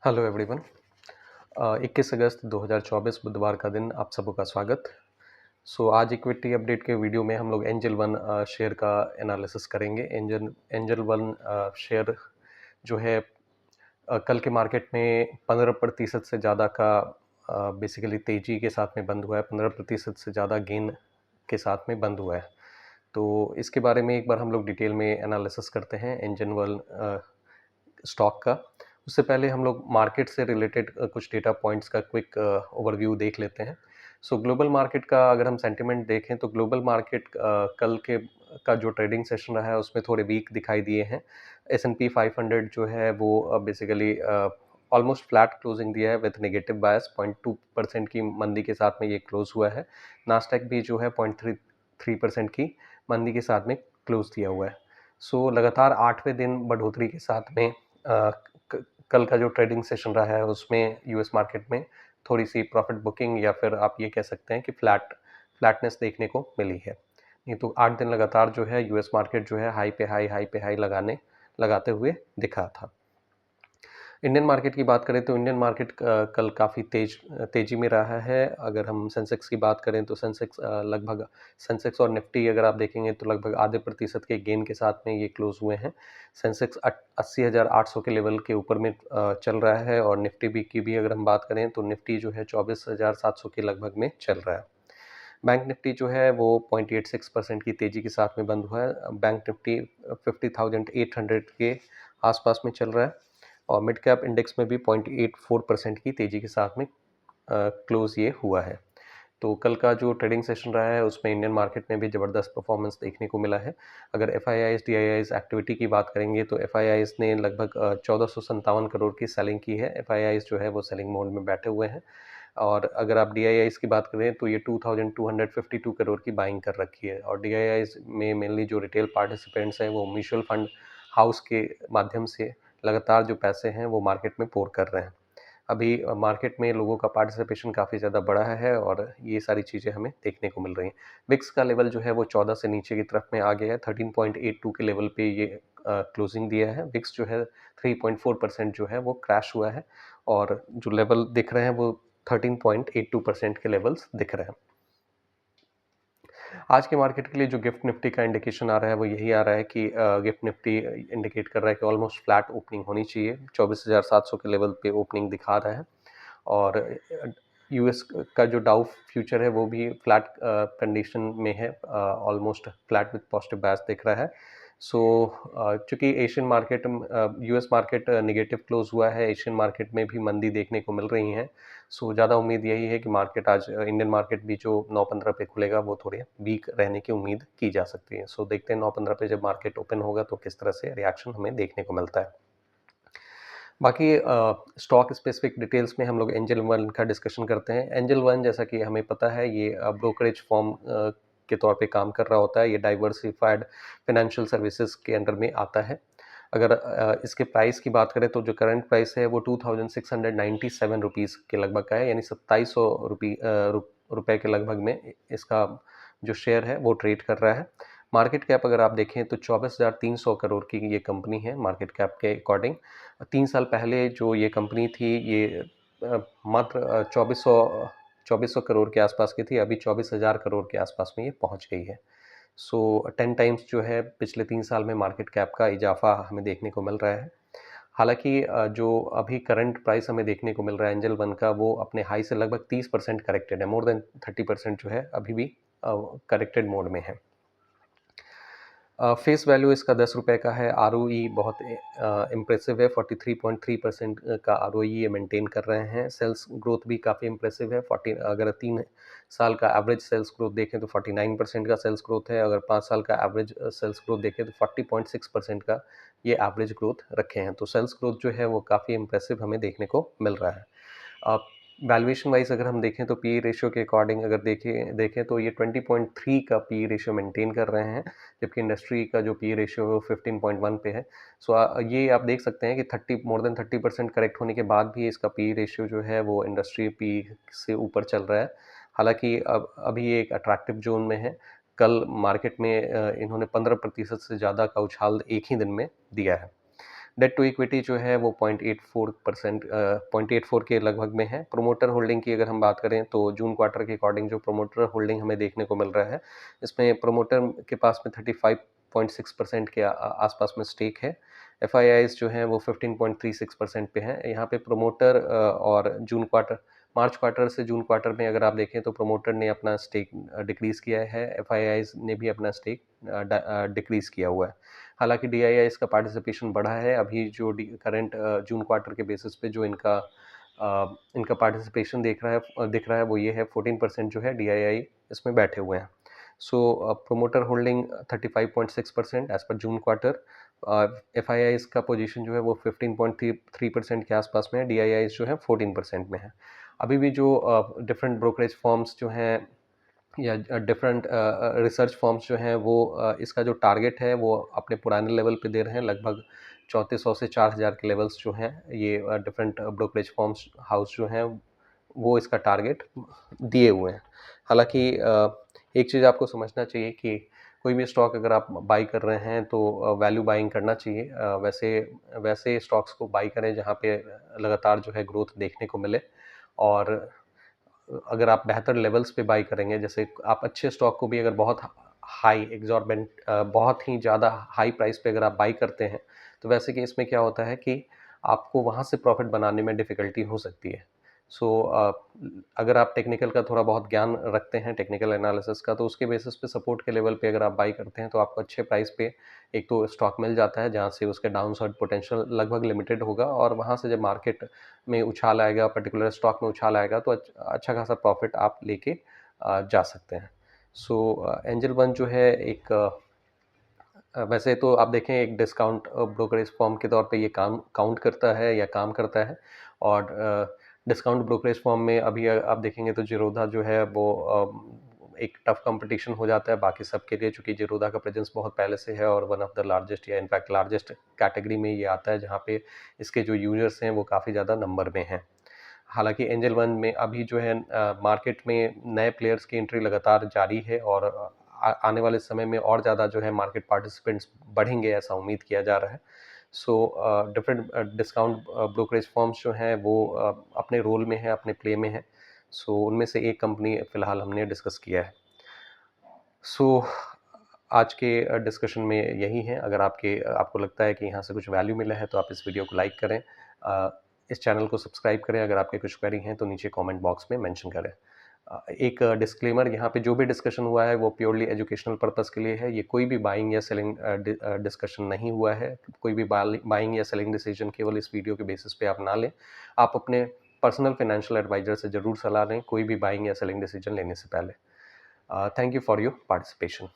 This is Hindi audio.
Hello everyone. 21 अगस्त 2024 बुधवार का दिन आप सबों का स्वागत। आज इक्विटी अपडेट के वीडियो में हम लोग एंजल वन शेयर का एनालिसिस करेंगे। एंजल वन शेयर जो है कल के मार्केट में 15% से ज़्यादा का बेसिकली तेज़ी के साथ में बंद हुआ है। 15% से ज़्यादा गेन के साथ में बंद हुआ है। तो इसके बारे में एक बार हम लोग डिटेल में एनालिसिस करते हैं एंजल वन स्टॉक का। उससे पहले हम लोग मार्केट से रिलेटेड कुछ डेटा पॉइंट्स का क्विक ओवरव्यू देख लेते हैं। ग्लोबल मार्केट का अगर हम सेंटिमेंट देखें तो ग्लोबल मार्केट कल के का जो ट्रेडिंग सेशन रहा है उसमें थोड़े वीक दिखाई दिए हैं। S&P 500 जो है वो बेसिकली ऑलमोस्ट फ्लैट क्लोजिंग दिया है विथ नेगेटिव बायस। 0.2% की मंदी के साथ में ये क्लोज हुआ है। नास्डैक भी जो है 0.33% की मंदी के साथ में क्लोज दिया हुआ है। लगातार 8वें दिन बढ़ोतरी के साथ में कल का जो ट्रेडिंग सेशन रहा है उसमें यूएस मार्केट में थोड़ी सी प्रॉफिट बुकिंग या फिर आप ये कह सकते हैं कि फ्लैटनेस देखने को मिली है। नहीं तो 8 दिन लगातार जो है यूएस मार्केट जो है हाई पे हाई लगाते हुए दिखा था। इंडियन मार्केट की बात करें तो इंडियन मार्केट कल काफ़ी तेज़ी में रहा है। अगर हम सेंसेक्स की बात करें तो सेंसेक्स और निफ्टी अगर आप देखेंगे तो लगभग आधे प्रतिशत के गेन के साथ में ये क्लोज हुए हैं। सेंसेक्स 80,800 के लेवल के ऊपर में चल रहा है और निफ्टी की भी अगर हम बात करें तो निफ्टी जो है 24,700 के लगभग में चल रहा है। बैंक निफ्टी जो है वो 0.86% की तेज़ी के साथ में बंद हुआ है। बैंक निफ्टी 50,800 के आसपास में चल रहा है और मिड कैप इंडेक्स में भी 0.84% की तेज़ी के साथ में क्लोज ये हुआ है। तो कल का जो ट्रेडिंग सेशन रहा है उसमें इंडियन मार्केट में भी ज़बरदस्त परफॉर्मेंस देखने को मिला है। अगर FIIs DIIs एक्टिविटी की बात करेंगे तो FIIs ने लगभग 1457 करोड़ की सेलिंग की है। FIIs जो है वो सेलिंग मोड में बैठे हुए हैं और अगर आप DIIs की बात करें तो ये 2252 करोड़ की बाइंग कर रखी है और DIIs में मेनली जो रिटेल पार्टिसिपेंट्स हैं वो म्यूचुअल फंड हाउस के माध्यम से लगातार जो पैसे हैं वो मार्केट में पोर कर रहे हैं। अभी मार्केट में लोगों का पार्टिसिपेशन काफ़ी ज़्यादा बढ़ा है और ये सारी चीज़ें हमें देखने को मिल रही हैं। विक्स का लेवल जो है वो 14 से नीचे की तरफ में आ गया है। 13.82 के लेवल पे ये क्लोजिंग दिया है। विक्स जो है 3.4% जो है वो क्रैश हुआ है और जो लेवल दिख रहे हैं वो 13.82% के लेवल्स दिख रहे हैं। आज के मार्केट के लिए जो गिफ्ट निफ्टी का इंडिकेशन आ रहा है वो यही आ रहा है कि गिफ्ट निफ्टी इंडिकेट कर रहा है कि ऑलमोस्ट फ्लैट ओपनिंग होनी चाहिए। 24,700 के लेवल पे ओपनिंग दिखा रहा है और यूएस का जो डाउ फ्यूचर है वो भी फ्लैट कंडीशन में है। ऑलमोस्ट फ्लैट विद पॉजिटिव बायस दिख रहा है। चूंकि Asian market US market negative close हुआ है, एशियन मार्केट में भी मंदी देखने को मिल रही है। ज़्यादा उम्मीद यही है कि मार्केट आज इंडियन मार्केट भी जो 9:15 पे खुलेगा वो थोड़े वीक रहने की उम्मीद की जा सकती है। देखते हैं 9:15 पे जब मार्केट ओपन होगा तो किस तरह से रिएक्शन हमें देखने को मिलता है। बाकी स्टॉक स्पेसिफिक डिटेल्स में हम लोग एंजल वन का डिस्कशन करते हैं। एंजल वन जैसा कि हमें पता है ये ब्रोकरेज फॉर्म के तौर पे काम कर रहा होता है। ये डाइवर्सिफाइड फाइनेंशियल सर्विसेज के अंडर में आता है। अगर इसके प्राइस की बात करें तो जो करंट प्राइस है वो 2697 रुपीज़ के लगभग का है, यानी 2700 रुपये के लगभग में इसका जो शेयर है वो ट्रेड कर रहा है। मार्केट कैप अगर आप देखें तो 24,300 करोड़ की ये कंपनी है मार्केट कैप के अकॉर्डिंग। 3 साल पहले जो ये कंपनी थी ये मात्र 2400 करोड़ के आसपास की थी। अभी 24,000 करोड़ के आसपास में ये पहुंच गई है। 10 टाइम्स जो है पिछले 3 साल में मार्केट कैप का इजाफा हमें देखने को मिल रहा है। हालांकि जो अभी करंट प्राइस हमें देखने को मिल रहा है एंजल वन का वो अपने हाई से लगभग 30% करेक्टेड है। मोर देन 30% जो है अभी भी करेक्टेड मोड में है। फेस वैल्यू इसका 10 रुपये का है। ROE बहुत इम्प्रेसिव है। 43.3% का ROE ये मेंटेन कर रहे हैं। सेल्स ग्रोथ भी काफ़ी इम्प्रेसिव है। अगर 3 साल का एवरेज सेल्स ग्रोथ देखें तो 49% का सेल्स ग्रोथ है। अगर 5 साल का एवरेज सेल्स ग्रोथ देखें तो 40.6% का ये एवरेज ग्रोथ रखे हैं। तो सेल्स ग्रोथ जो है वो काफ़ी इम्प्रेसिव हमें देखने को मिल रहा है। वैल्यूएशन वाइज अगर हम देखें तो पी रेशियो के अकॉर्डिंग अगर देखें तो ये 20.3 का पी रेशियो मेंटेन कर रहे हैं, जबकि इंडस्ट्री का जो पी रेशियो है वो 15.1 पे है। ये आप देख सकते हैं कि मोर देन 30% करेक्ट होने के बाद भी इसका पी रेशियो जो है वो इंडस्ट्री पी से ऊपर चल रहा है। हालांकि अब अभी ये एक अट्रैक्टिव जोन में है। कल मार्केट में इन्होंने 15% से ज़्यादा का उछाल एक ही दिन में दिया है। डेट टू इक्विटी जो है वो 0.84%, 0.84 के लगभग में है। प्रोमोटर होल्डिंग की अगर हम बात करें तो जून क्वार्टर के अकॉर्डिंग जो प्रोमोटर होल्डिंग हमें देखने को मिल रहा है, इसमें प्रोमोटर के पास में 35.6% के आसपास में स्टेक है। एफआईआईज जो हैं वो 15.36% पे हैं। यहाँ पे प्रोमोटर और मार्च क्वार्टर से जून क्वार्टर में अगर आप देखें तो प्रोमोटर ने अपना स्टेक डिक्रीज़ किया है, एफआईआईज ने भी अपना स्टेक डिक्रीज़ किया हुआ है। हालांकि डीआईआईज का पार्टिसिपेशन बढ़ा है। अभी जो करंट जून क्वार्टर के बेसिस पे जो इनका पार्टिसिपेशन दिख रहा है वो ये है, 14% जो है डीआईआई इसमें बैठे हुए हैं। सो promoter holding 35.6% as per June quarter. FIIs का पोजीशन जो है वो 15.3% के आसपास में है, डीआईआईज जो है 14% में है। अभी भी जो डिफरेंट ब्रोकरेज फर्म्स जो हैं या डिफरेंट रिसर्च फर्म्स जो हैं वो इसका जो टारगेट है वो अपने पुराने लेवल पे दे रहे हैं, लगभग 3400 से 4000 के लेवल्स जो हैं ये डिफरेंट ब्रोकरेज फर्म्स हाउस जो हैं वो इसका टारगेट दिए हुए हैं। हालांकि एक चीज़ आपको समझना चाहिए कि कोई भी स्टॉक अगर आप बाई कर रहे हैं तो वैल्यू बाइंग करना चाहिए। वैसे स्टॉक्स को बाई करें जहाँ पे लगातार जो है ग्रोथ देखने को मिले। और अगर आप बेहतर लेवल्स पे बाई करेंगे, जैसे आप अच्छे स्टॉक को भी अगर बहुत हाई बहुत ही ज़्यादा हाई प्राइस पे अगर आप बाई करते हैं तो वैसे केस में क्या होता है कि आपको वहाँ से प्रॉफिट बनाने में डिफ़िकल्टी हो सकती है। सो अगर आप टेक्निकल का थोड़ा बहुत ज्ञान रखते हैं, टेक्निकल एनालिसिस का, तो उसके बेसिस पे सपोर्ट के लेवल पे अगर आप बाई करते हैं तो आपको अच्छे प्राइस पे एक तो स्टॉक मिल जाता है जहाँ से उसके डाउनसाइड पोटेंशियल लगभग लिमिटेड होगा, और वहाँ से जब मार्केट में उछाल आएगा, पर्टिकुलर स्टॉक में उछाल आएगा तो अच्छा खासा प्रॉफिट आप लेके जा सकते हैं। सो एंजल वन जो है वैसे तो आप देखें एक डिस्काउंट ब्रोकरेज फर्म के तौर पे ये काम करता है। और डिस्काउंट ब्रोकरेज फर्म में अभी आप देखेंगे तो जीरोधा जो है वो एक टफ कंपटीशन हो जाता है बाकी सबके लिए, चूँकि जीरोधा का प्रेजेंस बहुत पहले से है और वन ऑफ द लार्जेस्ट या इनफैक्ट लार्जेस्ट कैटेगरी में ये आता है जहाँ पे इसके जो यूजर्स हैं वो काफ़ी ज़्यादा नंबर में हैं। हालांकि एंजल वन में अभी जो है मार्केट में नए प्लेयर्स की एंट्री लगातार जारी है, और आने वाले समय में और ज़्यादा जो है मार्केट पार्टिसिपेंट्स बढ़ेंगे ऐसा उम्मीद किया जा रहा है। So different discount brokerage firms जो हैं वो अपने रोल में हैं, अपने प्ले में हैं। सो उनमें से एक कंपनी फ़िलहाल हमने डिस्कस किया है। सो आज के डिस्कशन में यही है। अगर आपको लगता है कि यहाँ से कुछ वैल्यू मिला है तो आप इस वीडियो को लाइक करें, इस चैनल को सब्सक्राइब करें। अगर आपके कुछ क्वेरी हैं तो नीचे कमेंट बॉक्स में मेंशन करें। एक डिस्क्लेमर, यहाँ पे जो भी डिस्कशन हुआ है वो प्योरली एजुकेशनल पर्पस के लिए है। ये कोई भी बाइंग या सेलिंग डिस्कशन नहीं हुआ है। कोई भी बाइंग या सेलिंग डिसीजन केवल इस वीडियो के बेसिस पे आप ना लें। आप अपने पर्सनल फाइनेंशियल एडवाइजर से ज़रूर सलाह लें कोई भी बाइंग या सेलिंग डिसीजन लेने से पहले। Thank you for your participation.